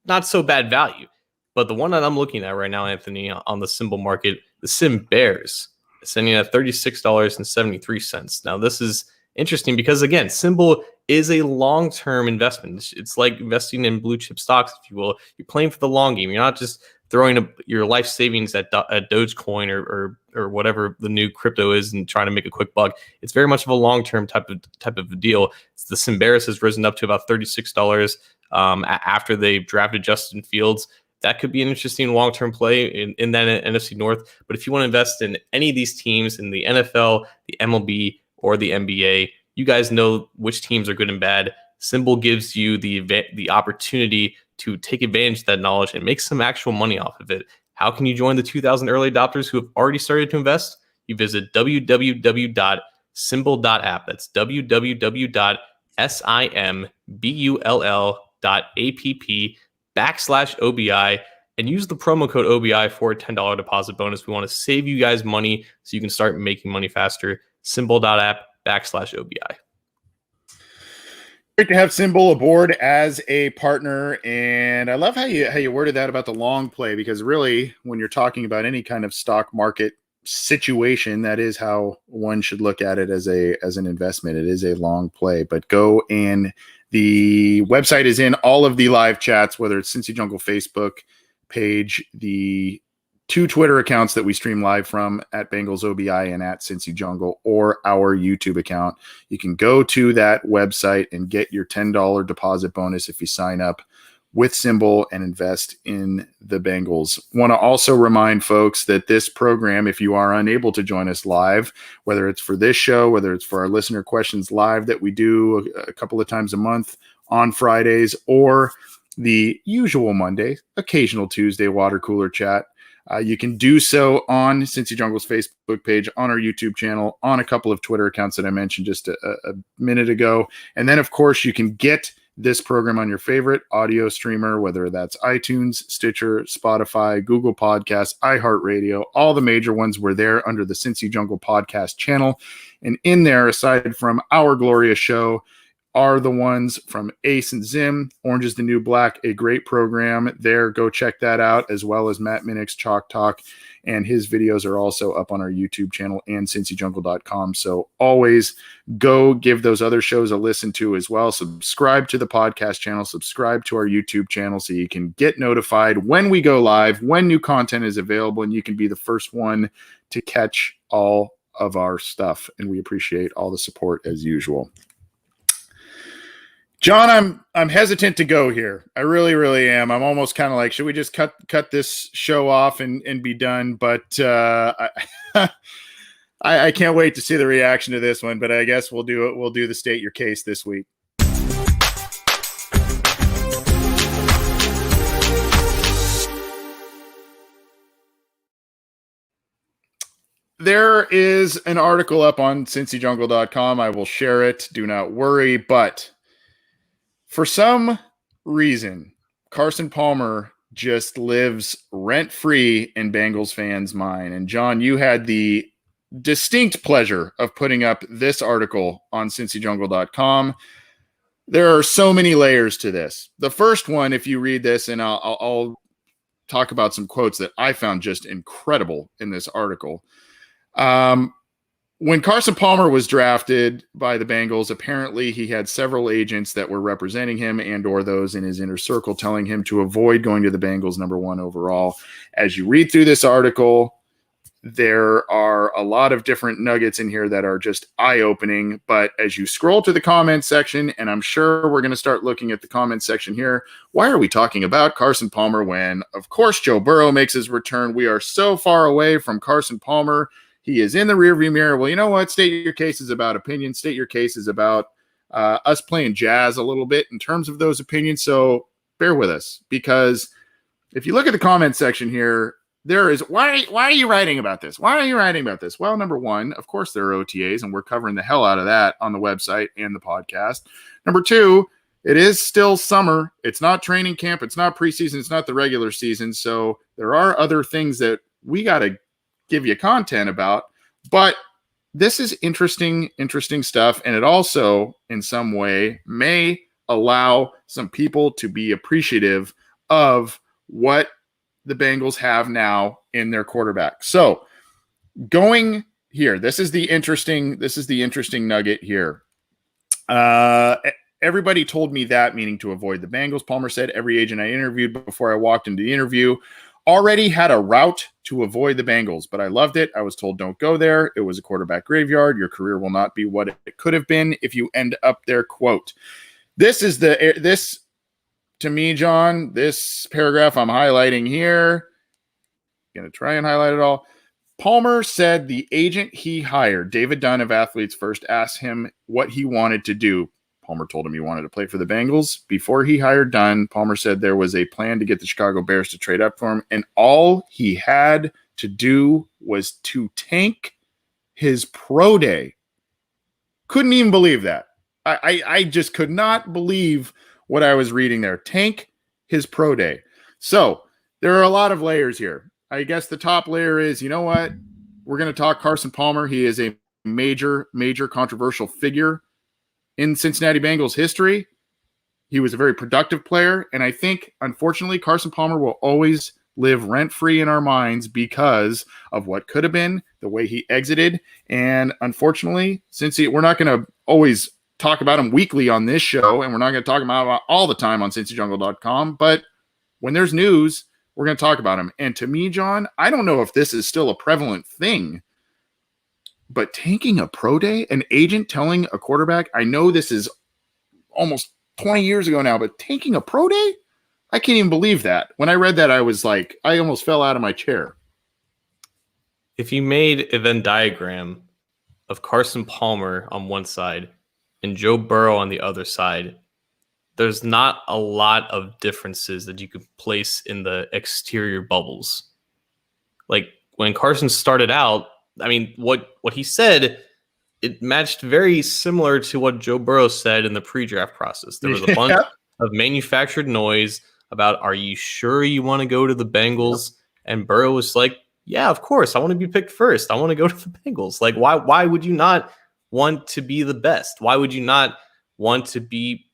not so bad value. But the one that I'm looking at right now, Anthony, on the Symbol market, the Sim Bears, is sending at $36.73. Now, this is interesting because, again, Symbol is a long-term investment. It's like investing in blue chip stocks, if you will. You're playing for the long game. You're not just throwing your life savings at Dogecoin or or whatever the new crypto is and trying to make a quick buck. It's very much of a long-term type of deal. The Simbaris has risen up to about $36 after they drafted Justin Fields. That could be an interesting long-term play in that NFC North. But if you want to invest in any of these teams in the NFL, the MLB, or the NBA, you guys know which teams are good and bad. Symbol gives you the opportunity to take advantage of that knowledge and make some actual money off of it. How can you join the 2,000 early adopters who have already started to invest? You visit www.symbol.app. That's www.simbull.app/OBI and use the promo code OBI for a $10 deposit bonus. We want to save you guys money so you can start making money faster. Symbol.app/OBI. Great to have Symbol aboard as a partner, and I love how you worded that about the long play, because really, when you're talking about any kind of stock market situation, that is how one should look at it as an investment. It is a long play. But go, and the website is in all of the live chats, whether it's Cincy Jungle Facebook page, the 2 Twitter accounts that we stream live from, at Bengals OBI and at Cincy Jungle, or our YouTube account. You can go to that website and get your $10 deposit bonus if you sign up with Symbol and invest in the Bengals. Want to also remind folks that this program, if you are unable to join us live, whether it's for this show, whether it's for our listener questions live that we do a couple of times a month on Fridays, or the usual Monday, occasional Tuesday water cooler chat, you can do so on Cincy Jungle's Facebook page, on our YouTube channel, on a couple of Twitter accounts that I mentioned just a minute ago. And then, of course, you can get this program on your favorite audio streamer, whether that's iTunes, Stitcher, Spotify, Google Podcasts, iHeartRadio, all the major ones. We're there under the Cincy Jungle podcast channel. And in there, aside from our glorious show, are the ones from Ace and Zim, Orange is the New Black, a great program there. Go check that out, as well as Matt Minnick's Chalk Talk, and his videos are also up on our YouTube channel and cincyjungle.com. So always go give those other shows a listen to as well. Subscribe to the podcast channel, subscribe to our YouTube channel so you can get notified when we go live, when new content is available, and you can be the first one to catch all of our stuff. And we appreciate all the support as usual. John, I'm hesitant to go here. I really, really am. I'm almost kind of like, should we just cut this show off and be done? But I can't wait to see the reaction to this one. But I guess we'll do it. We'll do the state your case this week. There is an article up on cincyjungle.com. I will share it. Do not worry. But for some reason, Carson Palmer just lives rent-free in Bengals fans' mind. And John, you had the distinct pleasure of putting up this article on cincyjungle.com. There are so many layers to this. The first one, if you read this, and I'll talk about some quotes that I found just incredible in this article. When Carson Palmer was drafted by the Bengals, apparently he had several agents that were representing him and or those in his inner circle telling him to avoid going to the Bengals number 1 overall. As you read through this article, there are a lot of different nuggets in here that are just eye-opening. But as you scroll to the comments section, and I'm sure we're going to start looking at the comments section here, why are we talking about Carson Palmer when, of course, Joe Burrow makes his return? We are so far away from Carson Palmer. He is in the rearview mirror. Well, you know what? State your case is about opinion. State your case is about us playing jazz a little bit in terms of those opinions. So bear with us, because if you look at the comment section here, there is, why are you writing about this? Why are you writing about this? Well, number one, of course, there are OTAs, and we're covering the hell out of that on the website and the podcast. Number two, it is still summer. It's not training camp. It's not preseason. It's not the regular season. So there are other things that we got to give you content about, but this is interesting stuff. And it also, in some way, may allow some people to be appreciative of what the Bengals have now in their quarterback. So going here, this is the interesting nugget here. Everybody told me that, meaning to avoid the Bengals. Palmer said every agent I interviewed before I walked into the interview already had a route to avoid the Bengals, but I loved it. I was told don't go there. It was a quarterback graveyard. Your career will not be what it could have been if you end up there. Quote. This to me, John, this paragraph I'm highlighting here. I'm going to try and highlight it all. Palmer said the agent he hired, David Dunn of Athletes First, asked him what he wanted to do. Palmer told him he wanted to play for the Bengals. Before he hired Dunn, Palmer said there was a plan to get the Chicago Bears to trade up for him, and all he had to do was to tank his pro day. Couldn't even believe that. I just could not believe what I was reading there. Tank his pro day. So there are a lot of layers here. I guess the top layer is, you know what? We're going to talk Carson Palmer. He is a major, major controversial figure in Cincinnati Bengals history. He was a very productive player. And I think, unfortunately, Carson Palmer will always live rent-free in our minds because of what could have been, the way he exited. And unfortunately, we're not going to always talk about him weekly on this show, and we're not going to talk about all the time on CincyJungle.com, but when there's news, we're going to talk about him. And to me, John, I don't know if this is still a prevalent thing, but tanking a pro day, an agent telling a quarterback, I know this is almost 20 years ago now, but tanking a pro day? I can't even believe that. When I read that, I was like, I almost fell out of my chair. If you made a Venn diagram of Carson Palmer on one side and Joe Burrow on the other side, there's not a lot of differences that you could place in the exterior bubbles. Like when Carson started out, I mean, what he said, it matched very similar to what Joe Burrow said in the pre-draft process. There was a bunch of manufactured noise about, are you sure you want to go to the Bengals? And Burrow was like, yeah, of course. I want to be picked first. I want to go to the Bengals. Like, why would you not want to be the best? Why would you not want to be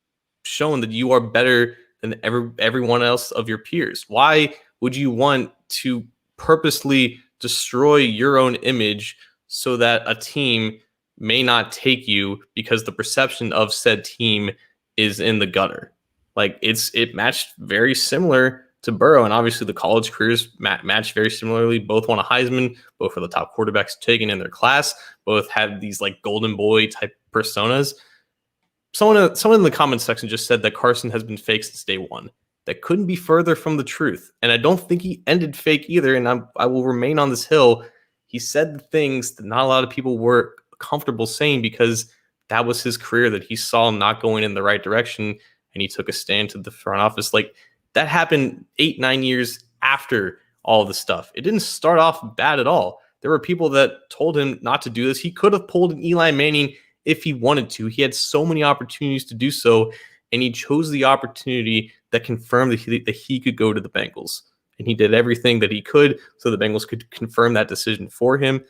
shown that you are better than everyone else of your peers? Why would you want to purposely destroy your own image so that a team may not take you because the perception of said team is in the gutter? Like it matched very similar to Burrow, and obviously the college careers matched very similarly. Both won a Heisman, both were the top quarterbacks taken in their class, both had these like golden boy type personas. Someone in the comments section just said that Carson has been fake since day one. That couldn't be further from the truth. And I don't think he ended fake either, and I will remain on this hill. He said the things that not a lot of people were comfortable saying because that was his career that he saw not going in the right direction, and he took a stand to the front office. Like, that happened 8-9 years after all the stuff. It didn't start off bad at all. There were people that told him not to do this. He could have pulled an Eli Manning if he wanted to. He had so many opportunities to do so, and he chose the opportunity that confirmed that he could go to the Bengals. And he did everything that he could so the Bengals could confirm that decision for him.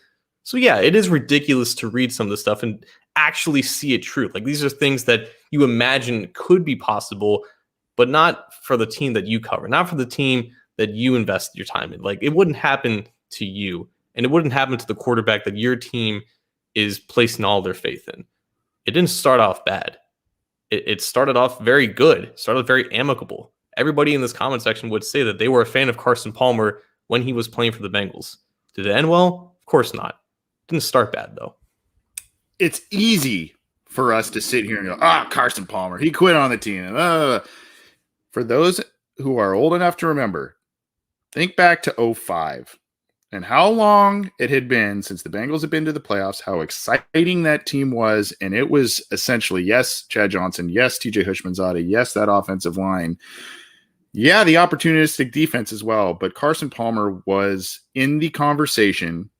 So yeah, it is ridiculous to read some of the stuff and actually see it true. Like, these are things that you imagine could be possible, but not for the team that you cover, not for the team that you invest your time in. Like, it wouldn't happen to you, and it wouldn't happen to the quarterback that your team is placing all their faith in. It didn't start off bad. It started off very good. It started very amicable. Everybody in this comment section would say that they were a fan of Carson Palmer when he was playing for the Bengals. Did it end well? Of course not. Didn't start bad, though. It's easy for us to sit here and go, Carson Palmer, he quit on the team. For those who are old enough to remember, think back to 2005 and how long it had been since the Bengals had been to the playoffs, how exciting that team was. And it was essentially, yes, Chad Johnson, yes, TJ Hushmanzadeh, yes, that offensive line. Yeah, the opportunistic defense as well. But Carson Palmer was in the conversation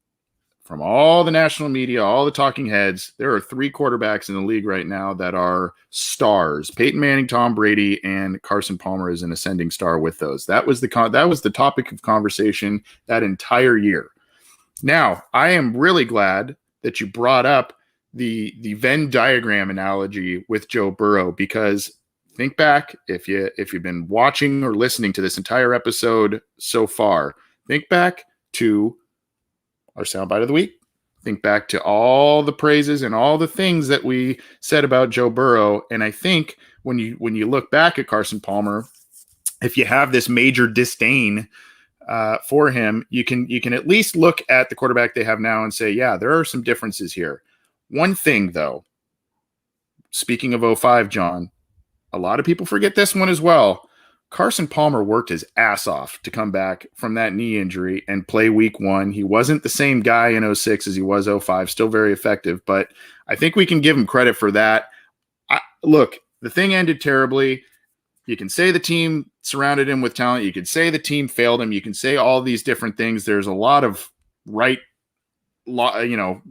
from all the national media, all the talking heads. There are 3 quarterbacks in the league right now that are stars: Peyton Manning, Tom Brady, and Carson Palmer is an ascending star with those. That was the topic of conversation that entire year. Now, I am really glad that you brought up the Venn diagram analogy with Joe Burrow, because think back, if you've been watching or listening to this entire episode so far, think back to our soundbite of the week. Think back to all the praises and all the things that we said about Joe Burrow. And I think when you look back at Carson Palmer, if you have this major disdain for him, you can at least look at the quarterback they have now and say, yeah, there are some differences here. One thing, though, speaking of 05, John, a lot of people forget this one as well. Carson Palmer worked his ass off to come back from that knee injury and play week 1. He wasn't the same guy in 06 as he was 05, still very effective, but I think we can give him credit for that. Look, the thing ended terribly. You can say the team surrounded him with talent. You can say the team failed him. You can say all these different things. There's a lot of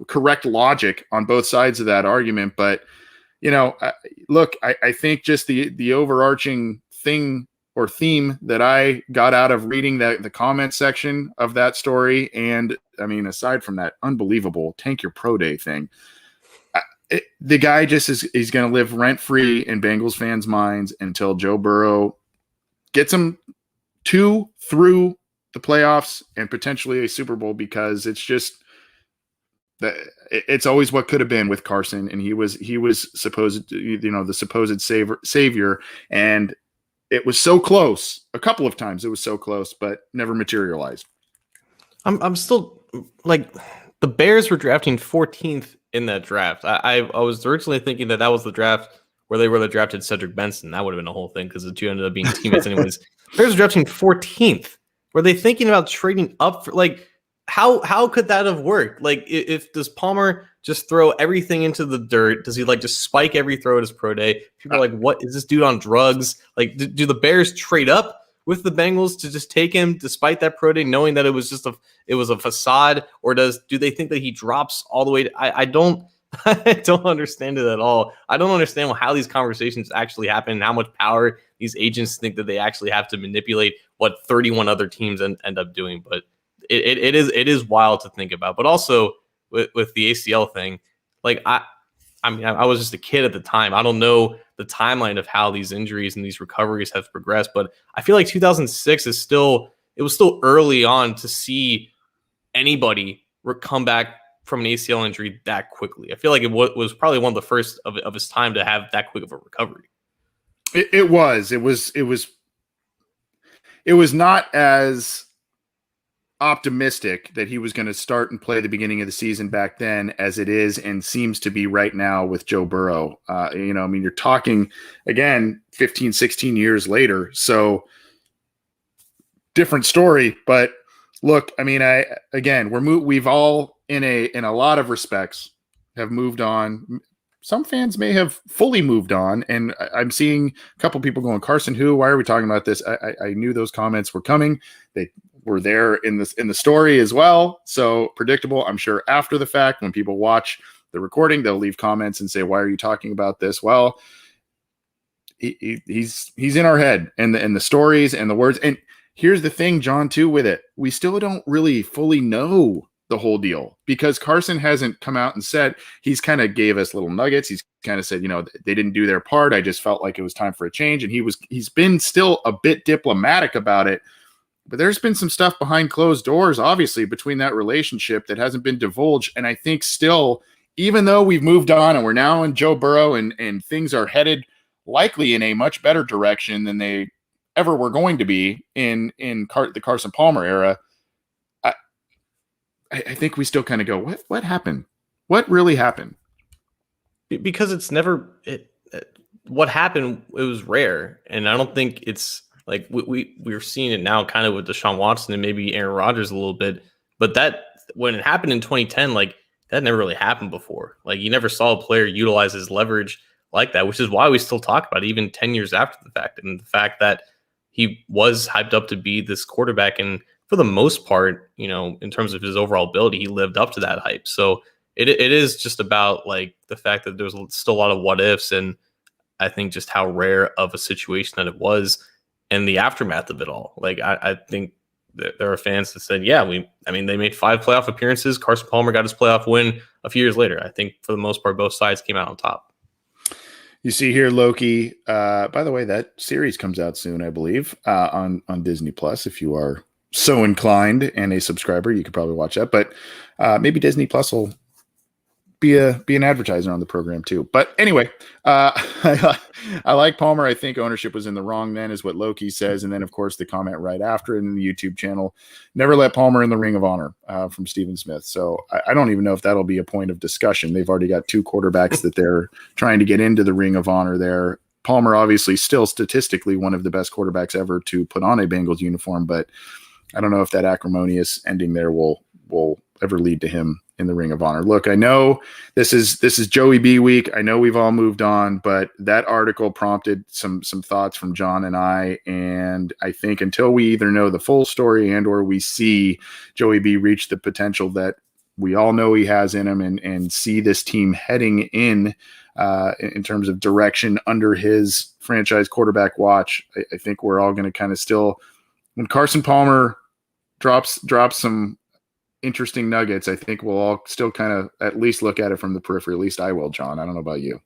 correct logic on both sides of that argument. But, look, I think just the overarching thing or theme that I got out of reading the comment section of that story, and I mean, aside from that unbelievable tank your pro day thing, the guy just he's going to live rent free in Bengals fans' minds until Joe Burrow gets him through the playoffs and potentially a Super Bowl, because it's just it's always what could have been with Carson, and he was supposed the supposed savior, and it was so close a couple of times. It was so close, but never materialized. I'm still like, the Bears were drafting 14th in that draft. I was originally thinking that was the draft where they would have drafted Cedric Benson. That would have been a whole thing because the two ended up being teammates anyways. Bears were drafting 14th. Were they thinking about trading up for, like, how could that have worked? Like, does Palmer just throw everything into the dirt? Does he just spike every throw at his pro day? People are like, what is this dude on drugs? Like, do the Bears trade up with the Bengals to just take him despite that pro day, knowing that it was just a facade? Or do they think that he drops all the way I don't understand it at all. I don't understand how these conversations actually happen and how much power these agents think that they actually have to manipulate what 31 other teams end up doing. But it is wild to think about. But also with the ACL thing, like, I was just a kid at the time. I don't know the timeline of how these injuries and these recoveries have progressed, but I feel like 2006 was still early on to see anybody come back from an ACL injury that quickly. I feel like it was probably one of the first of his time to have that quick of a recovery. It was not as optimistic that he was going to start and play the beginning of the season back then as it is and seems to be right now with Joe Burrow. You're talking again 15, 16 years later, so different story. But look, we've all in a lot of respects have moved on. Some fans may have fully moved on, and I'm seeing a couple people going, Carson, who? Why are we talking about this? I knew those comments were coming. They were there in the story as well. So predictable. I'm sure after the fact, when people watch the recording, they'll leave comments and say, why are you talking about this? Well, he's in our head, and the stories and the words. And here's the thing, John, too, with it. We still don't really fully know the whole deal, because Carson hasn't come out and said. He's kind of gave us little nuggets. He's kind of said, they didn't do their part. I just felt like it was time for a change. And he's been still a bit diplomatic about it. But there's been some stuff behind closed doors, obviously, between that relationship that hasn't been divulged. And I think still, even though we've moved on and we're now in Joe Burrow and things are headed likely in a much better direction than they ever were going to be in the Carson Palmer era, I think we still kind of go, what happened? What really happened? Because it's never what happened. It was rare, and I don't think it's like we're seeing it now, kind of with Deshaun Watson and maybe Aaron Rodgers a little bit. But that, when it happened in 2010, like, that never really happened before. Like, you never saw a player utilize his leverage like that, which is why we still talk about it even 10 years after the fact, and the fact that he was hyped up to be this quarterback, and for the most part, in terms of his overall ability, he lived up to that hype. So it is just about, like, the fact that there's still a lot of what ifs, and I think just how rare of a situation that it was, and the aftermath of it all. Like, I think that there are fans that said, yeah, they made 5 playoff appearances. Carson Palmer got his playoff win a few years later. I think for the most part, both sides came out on top. You see here, Loki. By the way, that series comes out soon, I believe, on Disney Plus. If you are so inclined and a subscriber, you could probably watch that. But maybe Disney Plus will be an advertiser on the program too. But anyway, I like Palmer. I think ownership was in the wrong then, is what Loki says. And then, of course, the comment right after in the YouTube channel, never let Palmer in the Ring of Honor, from Stephen Smith. So I don't even know if that'll be a point of discussion. They've already got 2 quarterbacks that they're trying to get into the Ring of Honor there. Palmer, obviously, still statistically one of the best quarterbacks ever to put on a Bengals uniform, but I don't know if that acrimonious ending there will ever lead to him in the Ring of Honor. Look, I know this is Joey B week. I know we've all moved on, but that article prompted some thoughts from John and I. And I think until we either know the full story and or we see Joey B reach the potential that we all know he has in him, and see this team heading in terms of direction under his franchise quarterback watch, I think we're all going to kind of still, when Carson Palmer drops some interesting nuggets, I think we'll all still kind of at least look at it from the periphery. At least I will, John. I don't know about you.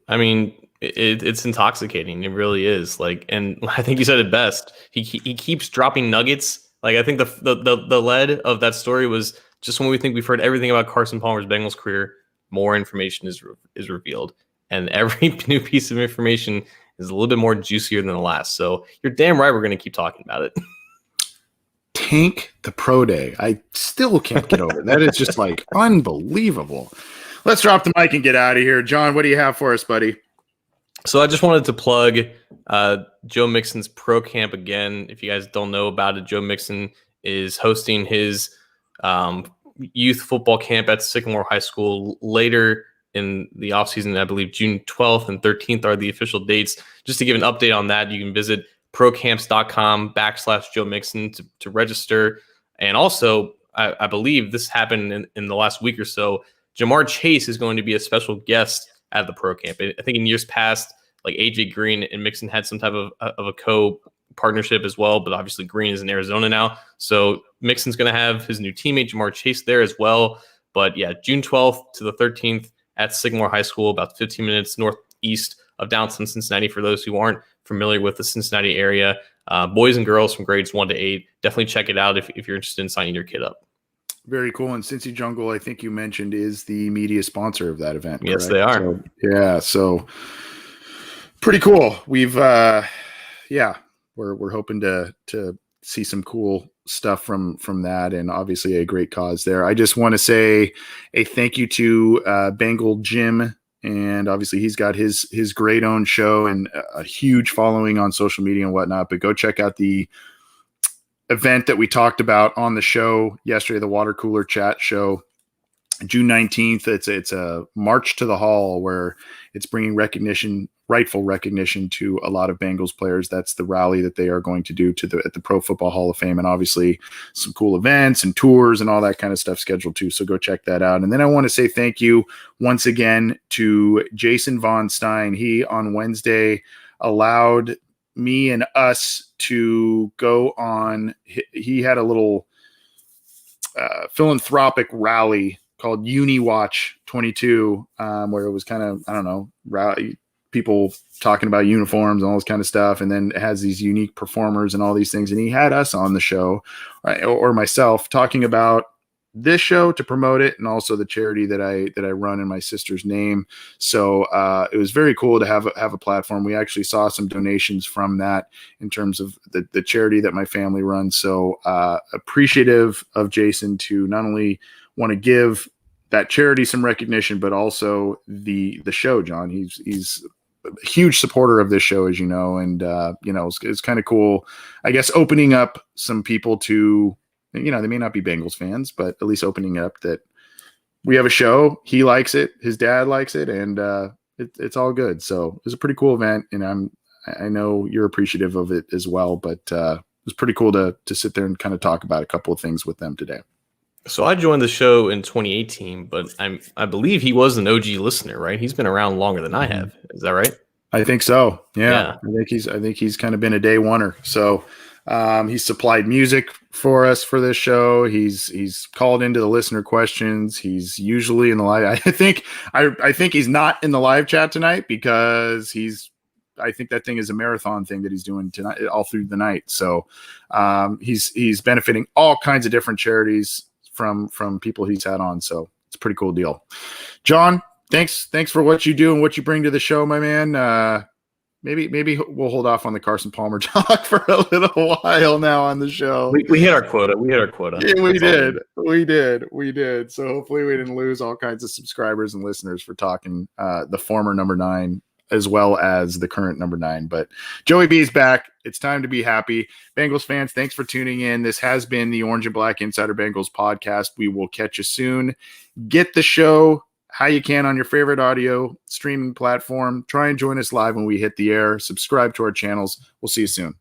I mean, it's intoxicating. It really is. Like, and I think you said it best. He keeps dropping nuggets. Like, I think the lead of that story was just when we think we've heard everything about Carson Palmer's Bengals career, more information is revealed, and every new piece of information is a little bit more juicier than the last. So you're damn right. We're going to keep talking about it. Tank the pro day. I still can't get over it. That is just like unbelievable. Let's drop the mic and get out of here. John, what do you have for us, buddy? So I just wanted to plug Joe Mixon's pro camp again. If you guys don't know about it, Joe Mixon is hosting his youth football camp at Sycamore High School later in the offseason. I believe June 12th and 13th are the official dates. Just to give an update on that, you can visit procamps.com/Joe Mixon to register. And also, I believe this happened in the last week or so, Jamar Chase is going to be a special guest at the pro camp. I think in years past, like AJ Green and Mixon had some type of a co-partnership as well, but obviously Green is in Arizona now. So Mixon's going to have his new teammate, Jamar Chase, there as well. But yeah, June 12th to the 13th at Sycamore High School, about 15 minutes northeast of downtown Cincinnati for those who aren't familiar with the Cincinnati area. Boys and girls from grades 1 to 8. Definitely check it out if you're interested in signing your kid up. Very cool. And Cincy Jungle, I think you mentioned, is the media sponsor of that event. Yes, correct? they are. So pretty cool. We've we're hoping to see some cool stuff from that, and obviously a great cause there. I just want to say a thank you to Bengal Jim, and obviously he's got his great own show and a huge following on social media and whatnot. But go check out the event that we talked about on the show yesterday, the water cooler chat show, June 19th. It's a march to the hall where it's bringing rightful recognition to a lot of Bengals players. That's the rally that they are going to do at the Pro Football Hall of Fame, and obviously some cool events and tours and all that kind of stuff scheduled too. So go check that out. And then I want to say thank you once again to Jason Von Stein. He on Wednesday allowed me and us to go on. He had a little philanthropic rally called UniWatch 22, where it was kind of, I don't know, people talking about uniforms and all this kind of stuff. And then it has these unique performers and all these things. And he had us on the show, right, or myself, talking about this show to promote it, and also the charity that I run in my sister's name. So it was very cool to have a platform. We actually saw some donations from that in terms of the charity that my family runs. So appreciative of Jason to not only want to give that charity some recognition, but also the show, John. He's a huge supporter of this show, as you know, and it's kind of cool, I guess, opening up some people to, they may not be Bengals fans, but at least opening up that we have a show. He likes it. His dad likes it. And it's all good. So it was a pretty cool event. And I know you're appreciative of it as well, but it was pretty cool to sit there and kind of talk about a couple of things with them today. So I joined the show in 2018, but I believe he was an OG listener, right? He's been around longer than I have. Is that right? I think so. Yeah. I think he's kind of been a day oneer. So he's supplied music for us for this show. He's called into the listener questions. He's usually in the live. I think he's not in the live chat tonight because I think that thing is a marathon thing that he's doing tonight, all through the night. So he's benefiting all kinds of different charities from people he's had on. So it's a pretty cool deal. John, thanks for what you do and what you bring to the show, my man. Maybe we'll hold off on the Carson Palmer talk for a little while now on the show. We hit our quota. Yeah, we did. So hopefully we didn't lose all kinds of subscribers and listeners for talking the former number 9 as well as the current number 9. But Joey B is back. It's time to be happy. Bengals fans, thanks for tuning in. This has been the Orange and Black Insider Bengals podcast. We will catch you soon. Get the show how you can on your favorite audio streaming platform. Try and join us live when we hit the air. Subscribe to our channels. We'll see you soon.